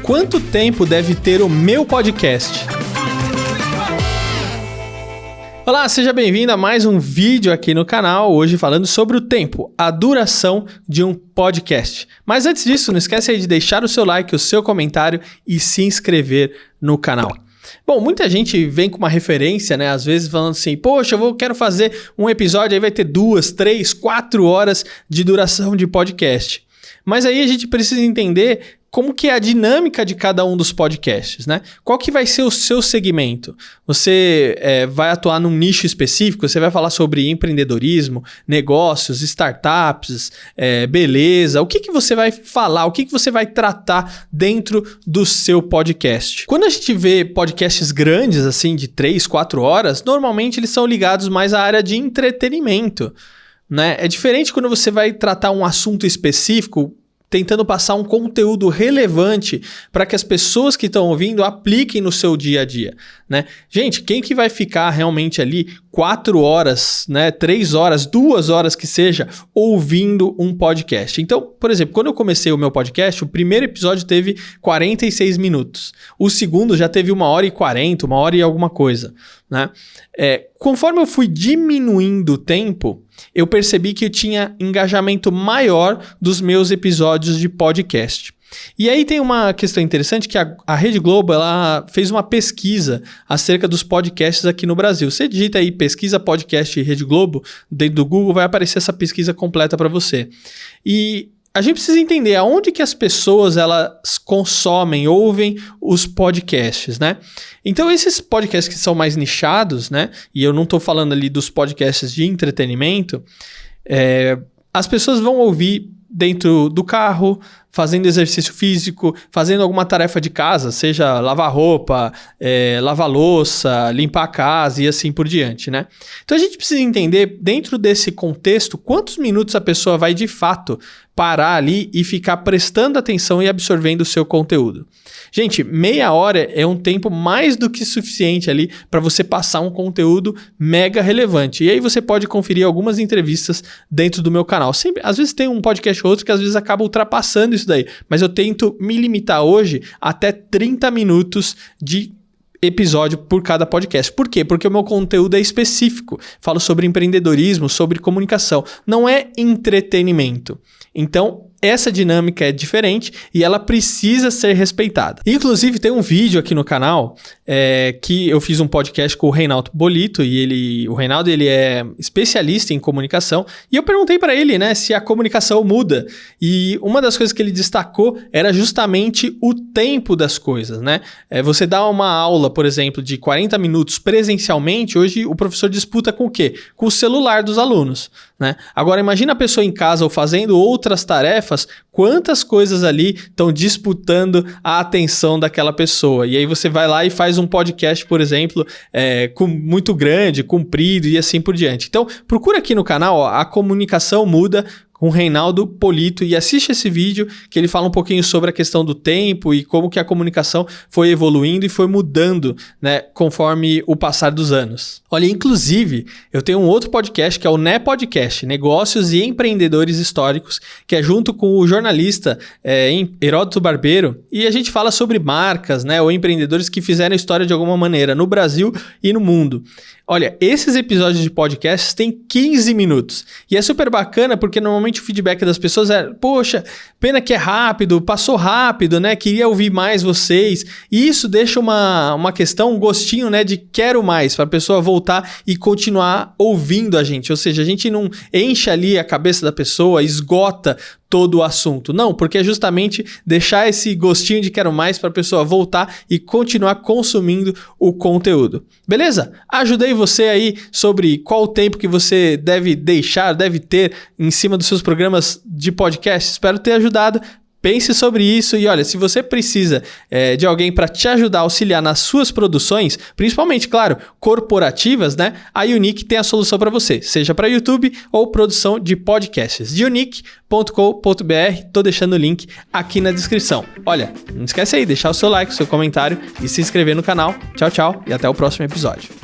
Quanto tempo deve ter o meu podcast? Olá, seja bem-vindo a mais um vídeo aqui no canal, hoje falando sobre o tempo, a duração de um podcast. Mas antes disso, não esquece aí de deixar o seu like, o seu comentário e se inscrever no canal. Bom, muita gente vem com uma referência, né? Às vezes falando assim, poxa, quero fazer um episódio, aí vai ter 2, 3, 4 horas de duração de podcast. Mas aí a gente precisa entender como que é a dinâmica de cada um dos podcasts, né? Qual que vai ser o seu segmento? Você vai atuar num nicho específico? Você vai falar sobre empreendedorismo, negócios, startups, beleza? O que você vai falar? O que você vai tratar dentro do seu podcast? Quando a gente vê podcasts grandes, assim, de 3, 4 horas, normalmente eles são ligados mais à área de entretenimento, né? É diferente quando você vai tratar um assunto específico, tentando passar um conteúdo relevante para que as pessoas que estão ouvindo apliquem no seu dia a dia, né? Gente, quem que vai ficar realmente ali 4 horas, né, 3 horas, 2 horas que seja, ouvindo um podcast? Então, por exemplo, quando eu comecei o meu podcast, o primeiro episódio teve 46 minutos. O segundo já teve 1h40, 1 hora e alguma coisa, né? Conforme eu fui diminuindo o tempo, eu percebi que eu tinha engajamento maior dos meus episódios de podcast. E aí tem uma questão interessante que a Rede Globo ela fez uma pesquisa acerca dos podcasts aqui no Brasil. Você digita aí pesquisa podcast Rede Globo, dentro do Google vai aparecer essa pesquisa completa para você. E a gente precisa entender aonde que as pessoas elas consomem, ouvem os podcasts, né? Então esses podcasts que são mais nichados, né? E eu não estou falando ali dos podcasts de entretenimento, as pessoas vão ouvir dentro do carro, fazendo exercício físico, fazendo alguma tarefa de casa, seja lavar roupa, lavar louça, limpar a casa e assim por diante, né? Então a gente precisa entender, dentro desse contexto, quantos minutos a pessoa vai de fato parar ali e ficar prestando atenção e absorvendo o seu conteúdo. Gente, meia hora é um tempo mais do que suficiente ali para você passar um conteúdo mega relevante. E aí você pode conferir algumas entrevistas dentro do meu canal. Sempre, às vezes tem um podcast ou outro que às vezes acaba ultrapassando isso daí, mas eu tento me limitar hoje até 30 minutos de episódio por cada podcast. Por quê? Porque o meu conteúdo é específico. Falo sobre empreendedorismo, sobre comunicação. Não é entretenimento. Então, essa dinâmica é diferente e ela precisa ser respeitada. Inclusive, tem um vídeo aqui no canal que eu fiz um podcast com o Reinaldo Bolito e o Reinaldo ele é especialista em comunicação e eu perguntei para ele, né, se a comunicação muda. E uma das coisas que ele destacou era justamente o tempo das coisas, né? Você dá uma aula, por exemplo, de 40 minutos presencialmente, hoje o professor disputa com o quê? Com o celular dos alunos, né? Agora, imagina a pessoa em casa ou fazendo outras tarefas, quantas coisas ali estão disputando a atenção daquela pessoa. E aí você vai lá e faz um podcast, por exemplo, muito grande, comprido e assim por diante. Então, procura aqui no canal, ó, A Comunicação Muda, com o Reinaldo Bolito, e assiste esse vídeo que ele fala um pouquinho sobre a questão do tempo e como que a comunicação foi evoluindo e foi mudando, né, conforme o passar dos anos. Olha, inclusive, eu tenho um outro podcast que é o Né Podcast, Negócios e Empreendedores Históricos, que é junto com o jornalista Heródoto Barbeiro, e a gente fala sobre marcas, né, ou empreendedores que fizeram história de alguma maneira no Brasil e no mundo. Olha, esses episódios de podcast têm 15 minutos. E é super bacana porque normalmente o feedback das pessoas é, poxa, pena que é rápido, passou rápido, né? Queria ouvir mais vocês. E isso deixa uma questão, um gostinho, né, de quero mais, para a pessoa voltar e continuar ouvindo a gente. Ou seja, a gente não enche ali a cabeça da pessoa, esgota todo o assunto. Não, porque é justamente deixar esse gostinho de quero mais para a pessoa voltar e continuar consumindo o conteúdo. Beleza? Ajudei você aí sobre qual o tempo que você deve ter em cima dos seus programas de podcast. Espero ter ajudado. Pense sobre isso e olha, se você precisa de alguém para te ajudar a auxiliar nas suas produções, principalmente, claro, corporativas, né? A Unique tem a solução para você, seja para YouTube ou produção de podcasts. Unique.com.br, tô deixando o link aqui na descrição. Olha, não esquece aí, deixar o seu like, o seu comentário e se inscrever no canal. Tchau, tchau e até o próximo episódio.